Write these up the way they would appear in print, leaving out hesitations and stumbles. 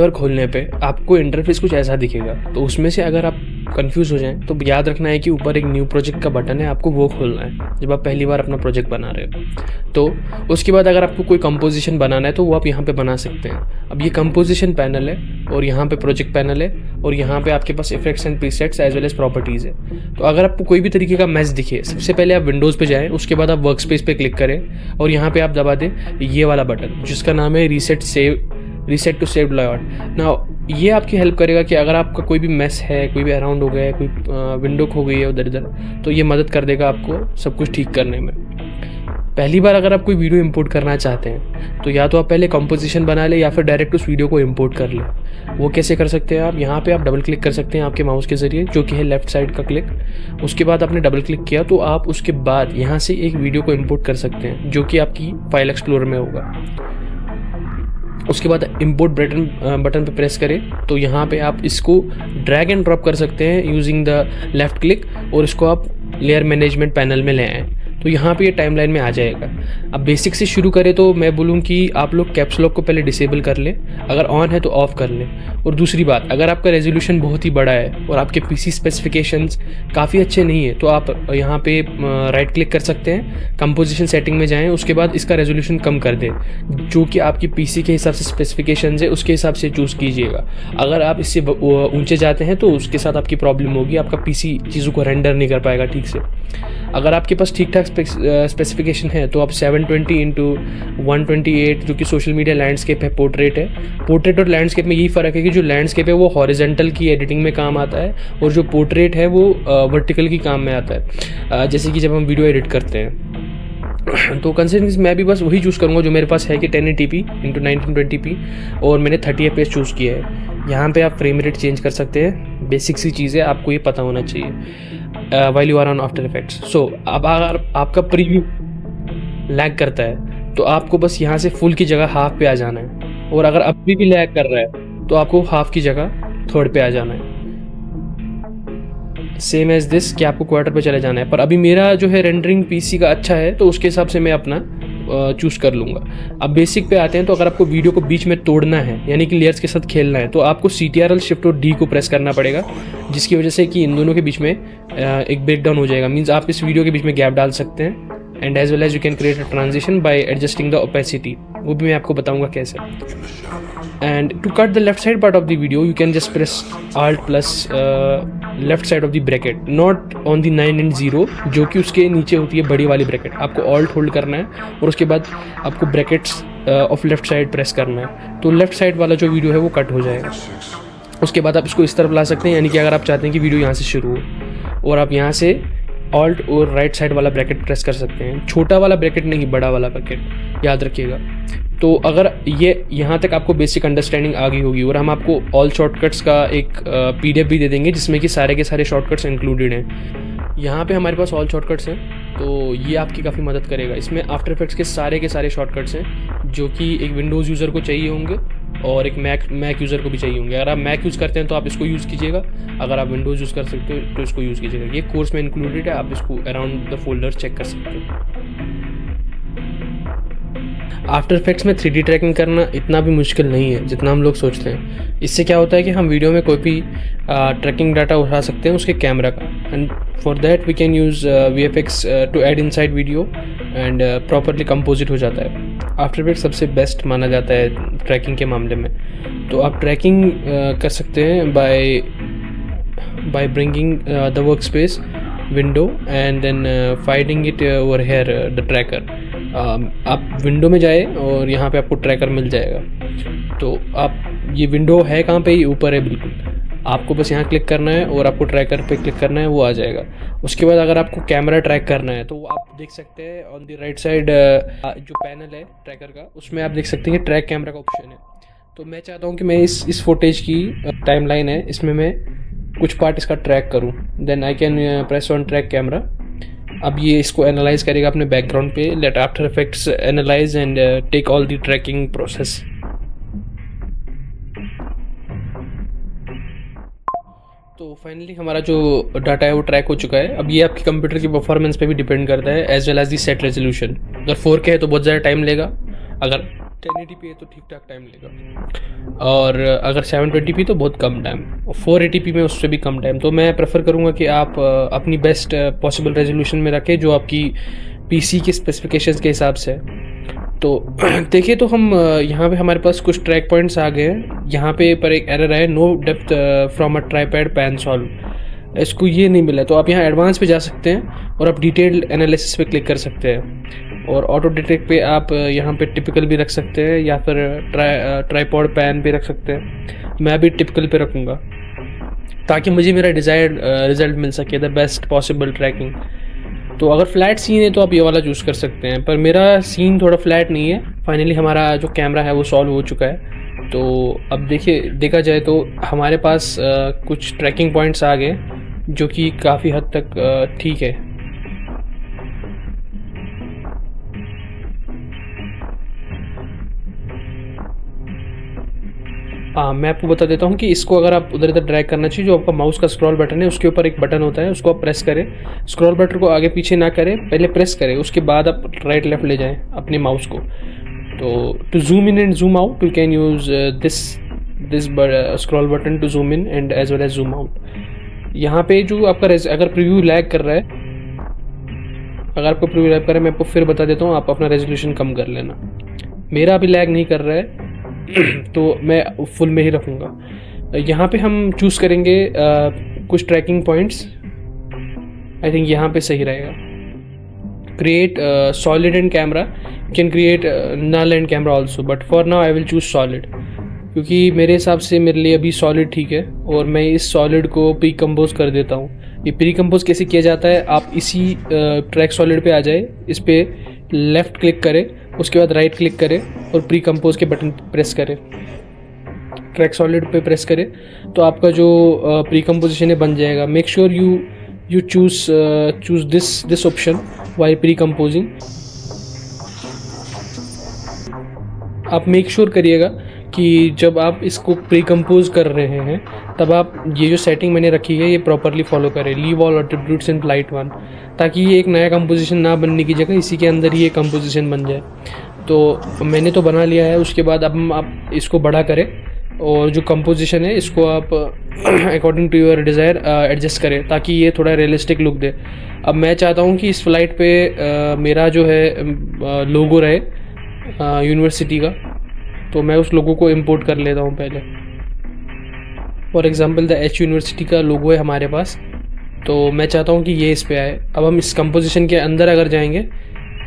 और खोलने पे आपको इंटरफेस कुछ ऐसा दिखेगा। तो उसमें से अगर आप कंफ्यूज हो जाएं तो याद रखना है कि ऊपर एक न्यू प्रोजेक्ट का बटन है, आपको वो खोलना है जब आप पहली बार अपना प्रोजेक्ट बना रहे हो। तो उसके बाद अगर आपको कोई कंपोजिशन बनाना है तो वो आप यहाँ पे बना सकते हैं। अब ये कंपोजिशन पैनल है और यहाँ पे प्रोजेक्ट पैनल है और यहाँ पे आपके पास effects and presets as well as properties है। तो अगर आपको कोई भी तरीके का मैच दिखे, सबसे पहले आप विंडोज़ पे जाएँ, उसके बाद आप वर्क स्पेस पे क्लिक करें और यहाँ पे आप दबा दें ये वाला बटन जिसका नाम है रीसेट टू सेव्ड लेआउट। ना ये आपकी हेल्प करेगा कि अगर आपका कोई भी मेस है, कोई भी अराउंड हो गया है, कोई विंडो खो गई है उधर इधर, तो ये मदद कर देगा आपको सब कुछ ठीक करने में। पहली बार अगर आप कोई वीडियो इंपोर्ट करना चाहते हैं तो या तो आप पहले कंपोजिशन बना लें या फिर डायरेक्ट उस वीडियो को इंपोर्ट कर लें। वो कैसे कर सकते हैं आप, यहाँ पे आप डबल क्लिक कर सकते हैं आपके माउस के ज़रिए, जो कि है लेफ्ट साइड का क्लिक। उसके बाद आपने डबल क्लिक किया तो आप उसके बाद यहाँ से एक वीडियो को इंपोर्ट कर सकते हैं जो कि आपकी फाइल एक्सप्लोरर में होगा। उसके बाद इंपोर्ट बटन पे प्रेस करें तो यहाँ पे आप इसको ड्रैग एंड ड्रॉप कर सकते हैं यूजिंग द लेफ्ट क्लिक और इसको आप लेयर मैनेजमेंट पैनल में ले आएँ तो यहाँ पे ये टाइमलाइन में आ जाएगा। अब बेसिक से शुरू करें तो मैं बोलूँ कि आप लोग कैप्स लॉक को पहले डिसेबल कर लें, अगर ऑन है तो ऑफ कर लें। और दूसरी बात, अगर आपका रेजोल्यूशन बहुत ही बड़ा है और आपके पीसी स्पेसिफिकेशंस काफ़ी अच्छे नहीं है तो आप यहाँ पे राइट क्लिक कर सकते हैं, कंपोजिशन सेटिंग में जाएँ, उसके बाद इसका रेजोल्यूशन कम कर दें, जो कि आपकी पीसी के हिसाब से स्पेसिफिकेशंस है उसके हिसाब से चूज़ कीजिएगा। अगर आप इससे ऊँचे जाते हैं तो उसके साथ आपकी प्रॉब्लम होगी, आपका पीसी चीज़ों को रेंडर नहीं कर पाएगा ठीक से। अगर आपके पास ठीक ठाक स्पेसिफिकेशन है तो आप 720x128 जो कि सोशल मीडिया लैंडस्केप है, पोर्ट्रेट है। पोर्ट्रेट और लैंडस्केप में यही फ़र्क है कि जो लैंडस्केप है वो हॉरिजेंटल की एडिटिंग में काम आता है और जो पोर्ट्रेट है वो वर्टिकल की काम में आता है, जैसे कि जब हम वीडियो एडिट करते हैं। तो कंसिडरिंग मैं भी बस वही चूज़ करूँगा जो मेरे पास है कि 1080p x1920p और मैंने 30fps चूज़ किया है। यहाँ पे आप फ्रेम रेट चेंज कर सकते हैं, बेसिक सी चीज़ है, आपको ये पता होना चाहिए while you are on After Effects. So अब अगर आपका प्रीव्यू लैग करता है तो आपको बस यहाँ से फुल की जगह हाफ पे आ जाना है, और अगर अभी भी लैग कर रहा है तो आपको हाफ की जगह थर्ड पे आ जाना है। सेम एज दिस कि आपको क्वार्टर पे चले जाना है, पर अभी मेरा जो है रेंडरिंग पीसी का अच्छा है तो उसके हिसाब से मैं अपना चूज़ कर लूँगा। अब बेसिक पे आते हैं तो अगर आपको वीडियो को बीच में तोड़ना है यानी कि लेयर्स के साथ खेलना है तो आपको CTRL शिफ्ट और D को प्रेस करना पड़ेगा, जिसकी वजह से कि इन दोनों के बीच में एक ब्रेकडाउन हो जाएगा। मीन्स आप इस वीडियो के बीच में गैप डाल सकते हैं and as well as you can create a transition by adjusting the opacity, वो भी मैं आपको बताऊंगा कैसे। And to cut the left side part of the video you can just press Alt plus left side of the bracket, not on the 9 and 0 जो कि उसके नीचे होती है बड़ी वाली ब्रैकेट। आपको Alt होल्ड करना है और उसके बाद आपको brackets of left side press करना है, तो लेफ्ट साइड वाला जो वीडियो है वो कट हो जाएगा। उसके बाद आप इसको इस तरफ ला सकते हैं, यानी कि अगर आप चाहते हैं कि वीडियो यहाँ से शुरू हो और आप यहाँ से Alt और राइट साइड वाला ब्रैकेट प्रेस कर सकते हैं, छोटा वाला ब्रैकेट नहीं बड़ा वाला ब्रैकेट, याद रखिएगा। तो अगर ये यहाँ तक आपको बेसिक अंडरस्टैंडिंग आ गई होगी और हम आपको ऑल शॉर्टकट्स का एक PDF भी दे देंगे जिसमें कि सारे के सारे शॉर्टकट्स इंक्लूडेड हैं। यहाँ पे हमारे पास ऑल शॉर्टकट्स हैं तो ये आपकी काफ़ी मदद करेगा। इसमें आफ्टर इफेक्ट्स के सारे शॉर्टकट्स हैं जो कि एक विंडोज़ यूज़र को चाहिए होंगे और एक मैक यूज़र को भी चाहिए होंगे। अगर आप मैक यूज़ करते हैं तो आप इसको यूज़ कीजिएगा, अगर आप विंडोज़ यूज़ कर सकते हो तो इसको यूज़ कीजिएगा। ये कोर्स में इंक्लूडेड है, आप इसको अराउंड द फोल्डर चेक कर सकते हो। आफ्टर इफेक्ट्स में 3D ट्रैकिंग करना इतना भी मुश्किल नहीं है जितना हम लोग सोचते हैं। इससे क्या होता है कि हम वीडियो में कोई भी ट्रैकिंग डाटा उठा सकते हैं उसके कैमरा का, and for that we can use VFX to add inside video and properly composite हो जाता है। आफ्टर इफेक्ट्स सबसे बेस्ट माना जाता है ट्रैकिंग के मामले में। तो आप ट्रैकिंग कर सकते हैं by bringing the work space window and then finding it over here the tracker. आप विंडो में जाए और यहाँ पे आपको ट्रैकर मिल जाएगा। तो आप ये विंडो है कहाँ पे, ये ऊपर है बिल्कुल, आपको बस यहाँ क्लिक करना है और आपको ट्रैकर पे क्लिक करना है, वो आ जाएगा। उसके बाद अगर आपको कैमरा ट्रैक करना है तो आप देख सकते हैं ऑन द राइट साइड जो पैनल है ट्रैकर का, उसमें आप देख सकते हैं कि ट्रैक कैमरा का ऑप्शन है। तो मैं चाहता हूँ कि मैं इस फुटेज की टाइमलाइन है इसमें मैं कुछ पार्ट इसका ट्रैक करूँ, then I can press on track camera. अब ये इसको एनालाइज करेगा अपने बैकग्राउंड पे। Let After Effects analyse and take all the tracking process. तो फाइनली हमारा जो डाटा है वो ट्रैक हो चुका है। अब ये आपकी कंप्यूटर की परफॉर्मेंस पे भी डिपेंड करता है, as well as the set resolution. अगर 4K है तो बहुत ज़्यादा टाइम लेगा, अगर 1080p है तो ठीक ठाक टाइम लेगा, और अगर 720p तो बहुत कम टाइम, 480p में उससे भी कम टाइम। तो मैं प्रेफर करूँगा कि आप अपनी बेस्ट पॉसिबल रेजोल्यूशन में रखें जो आपकी पीसी के स्पेसिफिकेशंस के हिसाब से है। तो देखिए, तो हम यहाँ पे हमारे पास कुछ ट्रैक पॉइंट्स आ गए हैं। यहाँ पे पर एक एरर है, no depth from a tripod pan solve, इसको ये नहीं मिला। तो आप यहाँ एडवांस पे जा सकते हैं और आप डिटेल्ड एनालिसिस पे क्लिक कर सकते हैं, और ऑटो डिटेक्ट पे आप यहाँ पे टिपिकल भी रख सकते हैं या फिर ट्राइपॉड पैन पे रख सकते हैं। मैं भी टिपिकल पे रखूँगा ताकि मुझे मेरा डिज़ायर्ड रिजल्ट मिल सके, द बेस्ट पॉसिबल ट्रैकिंग। तो अगर फ्लैट सीन है तो आप ये वाला चूज़ कर सकते हैं, पर मेरा सीन थोड़ा फ्लैट नहीं है। फाइनली हमारा जो कैमरा है वो सॉल्व हो चुका है। तो अब देखा जाए तो हमारे पास कुछ ट्रैकिंग पॉइंट्स आ गए जो कि काफ़ी हद तक ठीक है। मैं आपको बता देता हूँ कि इसको अगर आप उधर इधर ड्रैग करना चाहिए, जो आपका माउस का स्क्रॉल बटन है उसके ऊपर एक बटन होता है, उसको आप प्रेस करें। स्क्रॉल बटन को आगे पीछे ना करें, पहले प्रेस करें, उसके बाद आप राइट लेफ्ट ले जाएं अपने माउस को। तो to zoom in and zoom out you can use this scroll button to zoom in and as well as zoom out. यहाँ पे जो आपका अगर प्रीव्यू लैग कर रहा है, मैं आपको फिर बता देता हूँ, आप अपना रेजोल्यूशन कम कर लेना। मेरा अभी लैग नहीं कर रहा है तो मैं फुल में ही रखूँगा। यहाँ पे हम चूज़ करेंगे कुछ ट्रैकिंग पॉइंट्स। आई थिंक यहाँ पे सही रहेगा। Create solid and camera, you can create null and camera also, but for now I will choose solid, क्योंकि मेरे हिसाब से मेरे लिए अभी सॉलिड ठीक है। और मैं इस सॉलिड को प्री कंपोज कर देता हूँ। ये प्री कंपोज कैसे किया जाता है, आप इसी ट्रैक सॉलिड पे आ जाए, इस पर लेफ़्ट क्लिक करें, उसके बाद राइट क्लिक करें और प्री कंपोज के बटन प्रेस करें, ट्रैक सॉलिड पे प्रेस करें, तो आपका जो प्री कंपोजिशन है बन जाएगा। Make sure you choose this option while pre composing. आप मेक श्योर करिएगा कि जब आप इसको प्री कंपोज कर रहे हैं तब आप ये जो सेटिंग मैंने रखी है ये प्रॉपरली फॉलो करें। Leave all attributes in flight 1, ताकि ये एक नया कंपोजिशन ना बनने की जगह इसी के अंदर ही ये कंपोजिशन बन जाए। तो मैंने तो बना लिया है। उसके बाद अब आप इसको बड़ा करें और जो कंपोजिशन है इसको आप according to your desire adjust करें ताकि ये थोड़ा रियलिस्टिक लुक दे। अब मैं चाहता हूँ कि इस फ्लाइट पे मेरा जो है लोगो रहे यूनिवर्सिटी का, तो मैं उस लोगो को इंपोर्ट कर लेता हूँ पहले। For example the H university का लोगो है हमारे पास, तो मैं चाहता हूँ कि ये इस पे आए। अब हम इस कंपोजिशन के अंदर अगर जाएंगे,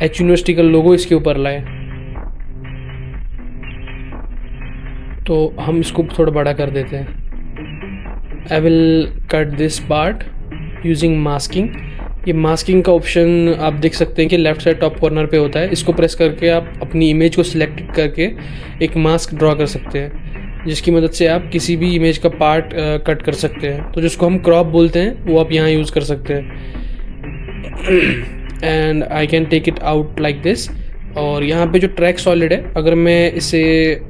एच यूनिवर्सिटी का लोगो इसके ऊपर लाए, तो हम इसको थोड़ा बड़ा कर देते हैं। I will cut this part using masking. ये मास्किंग का ऑप्शन आप देख सकते हैं कि लेफ्ट साइड टॉप कॉर्नर पे होता है। इसको प्रेस करके आप अपनी इमेज को सिलेक्ट करके एक मास्क ड्रॉ कर सकते हैं, जिसकी मदद से आप किसी भी इमेज का पार्ट कट कर सकते हैं। तो जिसको हम क्रॉप बोलते हैं वो आप यहाँ यूज़ कर सकते हैं। And I can take it out like this. और यहाँ पे जो ट्रैक सॉलिड है, अगर मैं इसे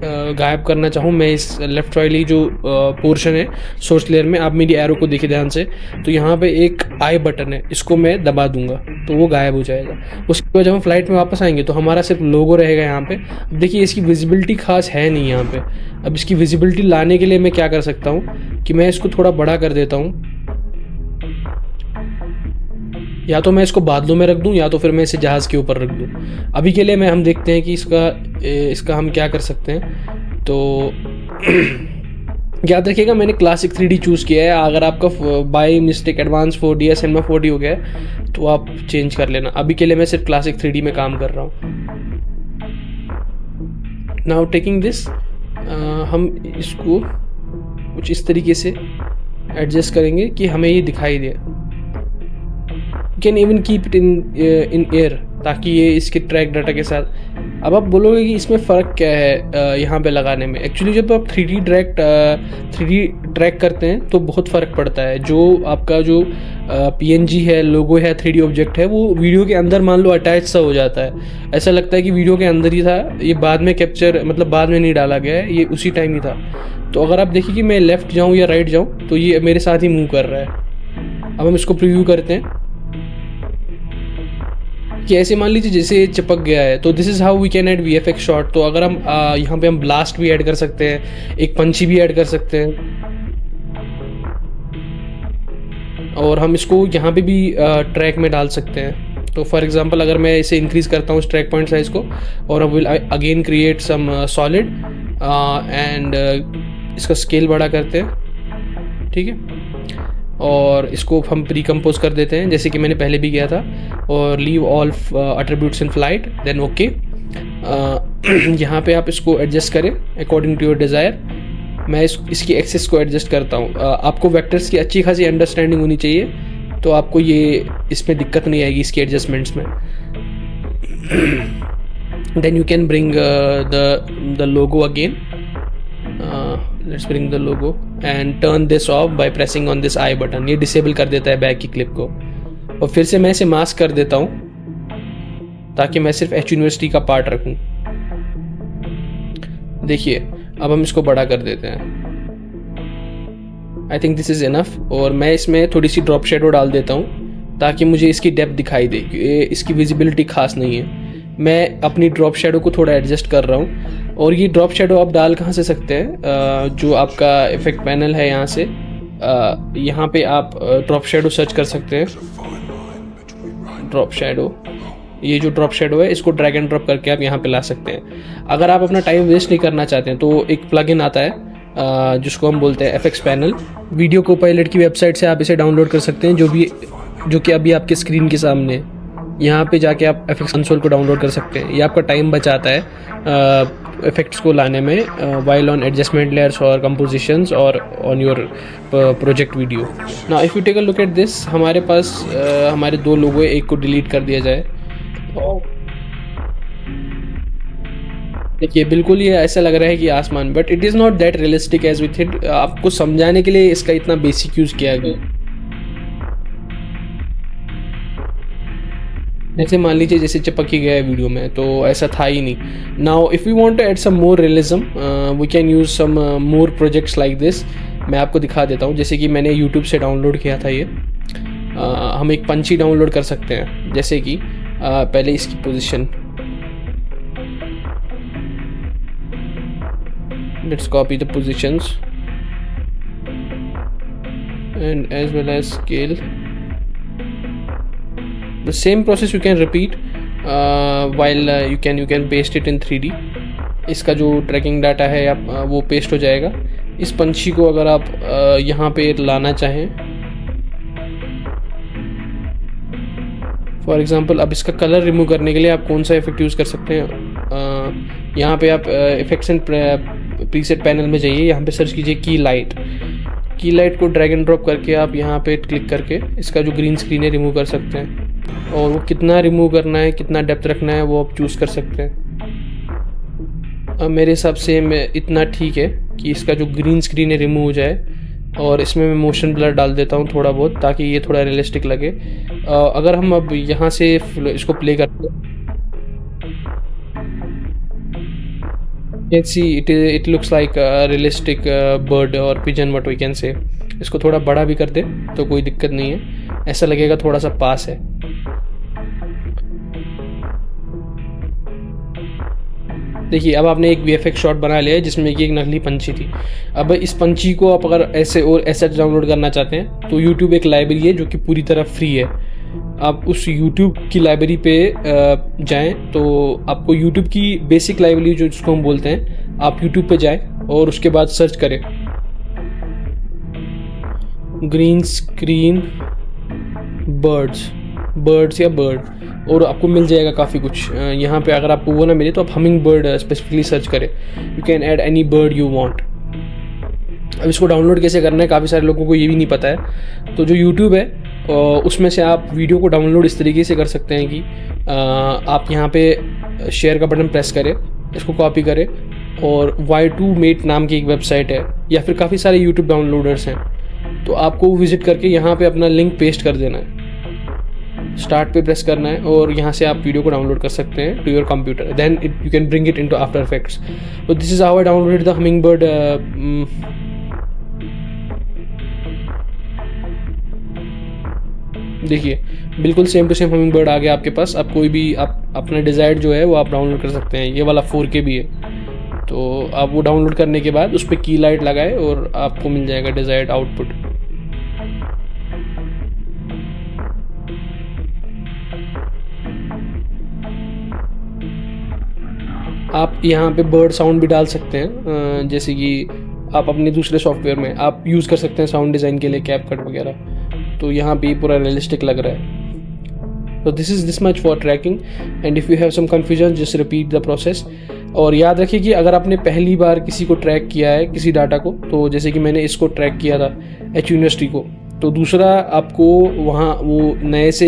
गायब करना चाहूँ, मैं इस लेफ्ट वाली जो पोर्शन है सोर्स लेयर में, आप मेरी एरो को देखिए ध्यान से, तो यहाँ पे एक आई बटन है, इसको मैं दबा दूंगा तो वो गायब हो जाएगा। उसके बाद जब हम फ्लाइट में वापस आएंगे तो हमारा सिर्फ लोगो रहेगा यहाँ पे। अब देखिए इसकी विजिबिलिटी खास है नहीं यहाँ पे। अब इसकी विजिबिलिटी लाने के लिए मैं क्या कर सकता हूँ कि मैं इसको थोड़ा बड़ा कर देता हूँ, या तो मैं इसको बादलों में रख दूं या तो फिर मैं इसे जहाज़ के ऊपर रख दूं। अभी के लिए हम देखते हैं कि इसका हम क्या कर सकते हैं। तो याद रखिएगा मैंने क्लासिक 3D चूज़ किया है। अगर आपका बाय मिस्टेक एडवांस 4D या सिनेमा 4D हो गया है तो आप चेंज कर लेना। अभी के लिए मैं सिर्फ क्लासिक 3D में काम कर रहा हूँ। नाउ टेकिंग दिस, हम इसको कुछ इस तरीके से एडजस्ट करेंगे कि हमें ये दिखाई दे। Can even keep it in air, ताकि ये इसके ट्रैक डाटा के साथ। अब आप बोलोगे कि इसमें फ़र्क क्या है यहाँ पे लगाने में। एक्चुअली जब आप 3D ट्रैक करते हैं तो बहुत फ़र्क पड़ता है। जो आपका जो PNG है, लोगो है, 3D ऑब्जेक्ट है, वो वीडियो के अंदर मान लो अटैच सा हो जाता है। ऐसा लगता है कि वीडियो के अंदर ही था, ये बाद में कैप्चर मतलब बाद में नहीं डाला गया है, ये उसी टाइम ही था। तो अगर आप देखिए कि मैं लेफ़्ट जाऊँ या राइट जाऊँ तो ये मेरे साथ ही मूव कर रहा है। अब हम इसको प्रीव्यू करते हैं। कि ऐसे मान लीजिए जैसे ये चिपक गया है, तो this is how we can add VFX shot. तो अगर हम यहाँ पे हम ब्लास्ट भी ऐड कर सकते हैं, एक पंछी भी ऐड कर सकते हैं, और हम इसको यहाँ पे भी ट्रैक में डाल सकते हैं। तो फॉर एग्जांपल अगर मैं इसे इंक्रीज़ करता हूँ इस ट्रैक पॉइंट साइज़ को, और अब will again create some solid and इसका स्केल बड़ा करते हैं, ठीक है, और इसको हम प्री कंपोज कर देते हैं जैसे कि मैंने पहले भी किया था, और leave all attributes in flight, then okay. यहाँ पे आप इसको एडजस्ट करें अकॉर्डिंग टू योर डिज़ायर। मैं इसकी एक्सेस को एडजस्ट करता हूँ। आपको वेक्टर्स की अच्छी खासी अंडरस्टैंडिंग होनी चाहिए, तो आपको ये इसमें दिक्कत नहीं आएगी इसकी एडजस्टमेंट्स में। Then you can bring the logo again. Let's bring the logo and turn this off by pressing on this eye button. ये डिसेबल कर देता है बैक की क्लिप को। और फिर से मैं इसे मास्क कर देता हूँ ताकि मैं सिर्फ एच यूनिवर्सिटी का पार्ट रखूँ। देखिए अब हम इसको बड़ा कर देते हैं। I think this is enough. और मैं इसमें थोड़ी सी ड्रॉप शेडो डाल देता हूँ ताकि मुझे इसकी डेप्थ दिखाई दे। इसकी विजिबिलिटी खास नहीं है। मैं अपनी ड्रॉप शेडो को थोड़ा एडजस्ट कर रहा हूँ। और ये ड्रॉप शेडो आप डाल कहाँ से सकते हैं, जो आपका इफेक्ट पैनल है यहाँ से, यहाँ पे आप ड्रॉप शेडो सर्च कर सकते हैं। ड्रॉप शेडो, ये जो ड्रॉप शेडो है इसको ड्रैग एंड ड्रॉप करके आप यहाँ पे ला सकते हैं। अगर आप अपना टाइम वेस्ट नहीं करना चाहते हैं तो एक प्लगइन आता है जिसको हम बोलते हैं FX पैनल। वीडियो कोपायलट की वेबसाइट से आप इसे डाउनलोड कर सकते हैं, जो कि अभी आपके स्क्रीन के सामने है। यहाँ पे जाके आप FX कंसोल को डाउनलोड कर सकते हैं। ये आपका टाइम बचाता है इफेक्ट्स को लाने में, वाइल ऑन एडजस्टमेंट लेयर्स और कंपोजिशंस और on your project video. Now if you take a look at this, हमारे पास हमारे 2 लोगो है, एक को डिलीट कर दिया जाए। देखिए बिल्कुल ये ऐसा लग रहा है कि आसमान, but it is not that realistic as we think. आपको समझाने के लिए इसका इतना बेसिक यूज़ किया गया। जैसे मान लीजिए जैसे चिपक ही गया है वीडियो में, तो ऐसा था ही नहीं। Now if you want to add some more realism, we can use some more projects like this. मैं आपको दिखा देता हूँ। जैसे कि मैंने यूट्यूब से डाउनलोड किया था ये। हम एक पंछी डाउनलोड कर सकते हैं। जैसे कि पहले इसकी position, let's copy the positions and as well as scale. The same process you can repeat while you can paste it in 3D। इसका जो ट्रैकिंग डाटा है आप वो पेस्ट हो जाएगा। इस पंछी को अगर आप यहाँ पे लाना चाहें, फॉर एग्जांपल, अब इसका कलर रिमूव करने के लिए आप कौन सा इफेक्ट यूज़ कर सकते हैं। यहाँ पे आप इफेक्ट्स एंड प्रीसेट पैनल में जाइए, यहाँ पे सर्च कीजिए की लाइट। की लाइट को ड्रैग एंड ड्रॉप करके आप यहाँ पे क्लिक करके इसका जो ग्रीन स्क्रीन है रिमूव कर सकते हैं। और वो कितना रिमूव करना है, कितना डेप्थ रखना है, वो आप चूज़ कर सकते हैं। अब मेरे हिसाब से मैं इतना ठीक है कि इसका जो ग्रीन स्क्रीन है रिमूव हो जाए। और इसमें मैं मोशन ब्लर डाल देता हूँ थोड़ा बहुत, ताकि ये थोड़ा रियलिस्टिक लगे। अगर हम अब यहाँ से इसको प्ले करते हैं, see it looks like realistic bird और pigeon, what we can say. इसको थोड़ा बड़ा भी कर दे तो कोई दिक्कत नहीं है, ऐसा लगेगा थोड़ा सा पास है। देखिए अब आपने एक VFX शॉट बना लिया है जिसमें कि एक नकली पंछी थी। अब इस पंछी को आप अगर ऐसे और एसेट्स डाउनलोड करना चाहते हैं तो YouTube एक लाइब्रेरी है जो कि पूरी तरह फ्री है। आप उस YouTube की लाइब्रेरी पे जाएं तो आपको YouTube की बेसिक लाइब्रेरी जो जिसको हम बोलते हैं, आप YouTube पे जाएं और उसके बाद सर्च करें ग्रीन स्क्रीन बर्ड्स या बर्ड, और आपको मिल जाएगा काफ़ी कुछ। यहाँ पे अगर आपको वो ना मिले तो आप हमिंग बर्ड स्पेसिफिकली सर्च करें। You can add any bird you want. अब इसको डाउनलोड कैसे करना है, काफ़ी सारे लोगों को ये भी नहीं पता है। तो जो YouTube है उसमें से आप वीडियो को डाउनलोड इस तरीके से कर सकते हैं कि आप यहाँ पे शेयर का बटन प्रेस करें, इसको कॉपी करें, और Y2Mate नाम की एक वेबसाइट है, या फिर काफ़ी सारे YouTube डाउनलोडर्स हैं, तो आपको विजिट करके यहाँ पे अपना लिंक पेस्ट कर देना है, स्टार्ट पे प्रेस करना है, और यहाँ से आप वीडियो को डाउनलोड कर सकते हैं to your computer. Then you can bring it into After Effects. तो this is how I downloaded the hummingbird देखिए बिल्कुल same to same hummingbird आ गया आपके पास। आप कोई भी आप अपना डिज़ायर्ड जो है वो आप डाउनलोड कर सकते हैं। ये वाला 4K भी है, तो आप वो डाउनलोड करने के बाद उस पर की लाइट लगाए और आपको मिल जाएगा डिज़ायर्ड आउटपुट। आप यहाँ पे बर्ड साउंड भी डाल सकते हैं, जैसे कि आप अपने दूसरे सॉफ्टवेयर में आप यूज़ कर सकते हैं साउंड डिज़ाइन के लिए कैपकट वगैरह। तो यहाँ पे पूरा रियलिस्टिक लग रहा है। तो this is this much for tracking, and if you have some confusion just repeat the process. और याद रखिए कि अगर आपने पहली बार किसी को ट्रैक किया है, किसी डाटा को, तो जैसे कि मैंने इसको ट्रैक किया था एच यूनिवर्सिटी को, तो दूसरा आपको वहाँ वो नए से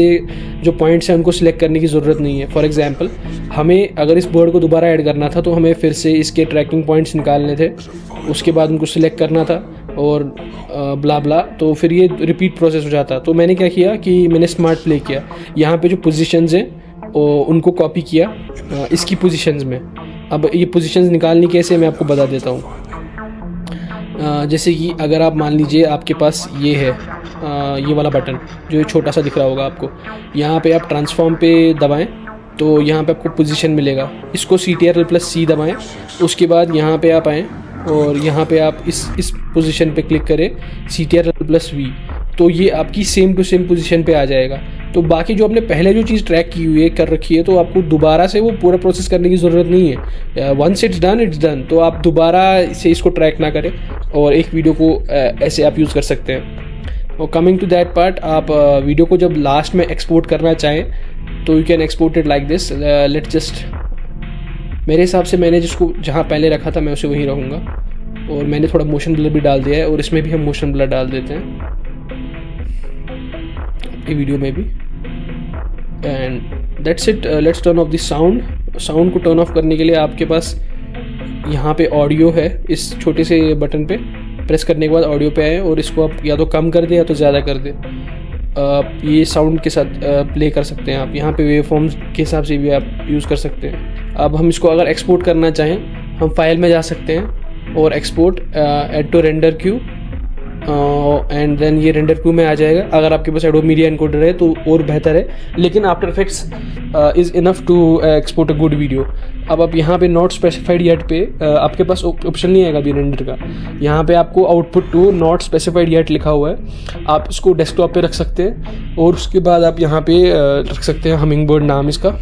जो पॉइंट्स हैं उनको सिलेक्ट करने की ज़रूरत नहीं है। फॉर एग्जांपल हमें अगर इस बर्ड को दोबारा ऐड करना था तो हमें फिर से इसके ट्रैकिंग पॉइंट्स निकालने थे, उसके बाद उनको सिलेक्ट करना था और ब्ला ब्ला, तो फिर ये रिपीट प्रोसेस हो जाता। तो मैंने क्या किया कि मैंने स्मार्ट प्ले किया, यहाँ पे जो पोजीशंस हैं उनको कॉपी किया इसकी पोजीशंस में। अब ये पोजीशंस निकालनी कैसे मैं आपको बता देता हूँ। जैसे कि अगर आप मान लीजिए आपके पास ये है ये वाला बटन जो छोटा सा दिख रहा होगा आपको, यहाँ पे आप ट्रांसफॉर्म पे दबाएं तो यहाँ पे आपको पोजीशन मिलेगा। इसको CTRL+C दबाएं, उसके बाद यहाँ पे आप आएँ और यहाँ पे आप इस पोजीशन पे क्लिक करें CTRL+V, तो ये आपकी सेम टू सेम पोजीशन पे आ जाएगा। तो बाकी जो आपने पहले जो चीज़ ट्रैक की हुई है कर रखी है, तो आपको दोबारा से वो पूरा प्रोसेस करने की ज़रूरत नहीं है। Once it's done. तो आप दोबारा से इसको ट्रैक ना करें और एक वीडियो को ऐसे आप यूज़ कर सकते हैं। और कमिंग टू दैट पार्ट, आप वीडियो को जब लास्ट में एक्सपोर्ट करना चाहें तो you can export it like this. Let just, मेरे हिसाब से मैंने जिसको जहाँ पहले रखा था मैं उसे वहीं रहूँगा, और मैंने थोड़ा मोशन ब्लर भी डाल दिया है, और इसमें भी हम मोशन ब्लर डाल देते हैं ये वीडियो में भी। And that's it. Let's turn off this sound को टर्न ऑफ करने के लिए आपके पास यहाँ पे ऑडियो है, इस छोटे से बटन पे प्रेस करने के बाद ऑडियो पे आए और इसको आप या तो कम कर दें या तो ज़्यादा कर दें। ये साउंड के साथ प्ले कर सकते हैं आप। यहाँ पे वेवफॉर्म्स के हिसाब से भी आप यूज़ कर सकते हैं। अब हम इसको अगर एक्सपोर्ट करना चाहें, हम फाइल में जा सकते हैं और export add to render queue, and then ये रेंडर क्यू में आ जाएगा। अगर आपके पास एडोब मीडिया एनकोडर है तो और बेहतर है, लेकिन After Effects is enough to export a good video. अब आप यहाँ पे नॉट स्पेसिफाइड येट पे आपके पास ऑप्शन नहीं आएगा अभी रेंडर का। यहाँ पे आपको output to not specified yet लिखा हुआ है। आप इसको डेस्कटॉप पे रख सकते हैं और उसके बाद आप यहाँ पे रख सकते हैं हमिंग बर्ड नाम इसका।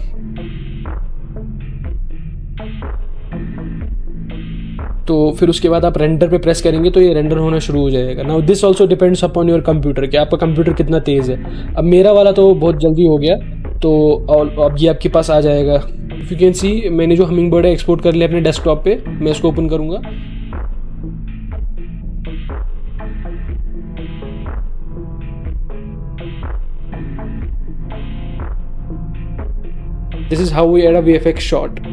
तो फिर उसके बाद आप रेंडर पे प्रेस करेंगे तो ये रेंडर होना शुरू हो जाएगा। Now this also depends upon your computer कि आपका कंप्यूटर कितना तेज़ है। अब मेरा वाला तो बहुत जल्दी हो गया, तो अब ये आपके पास आ जाएगा। इफ यू कैन सी, मैंने जो हमिंग बर्ड है एक्सपोर्ट कर लिया अपने डेस्कटॉप पे। मैं इसको ओपन करूँगा। This is how we add a VFX shot.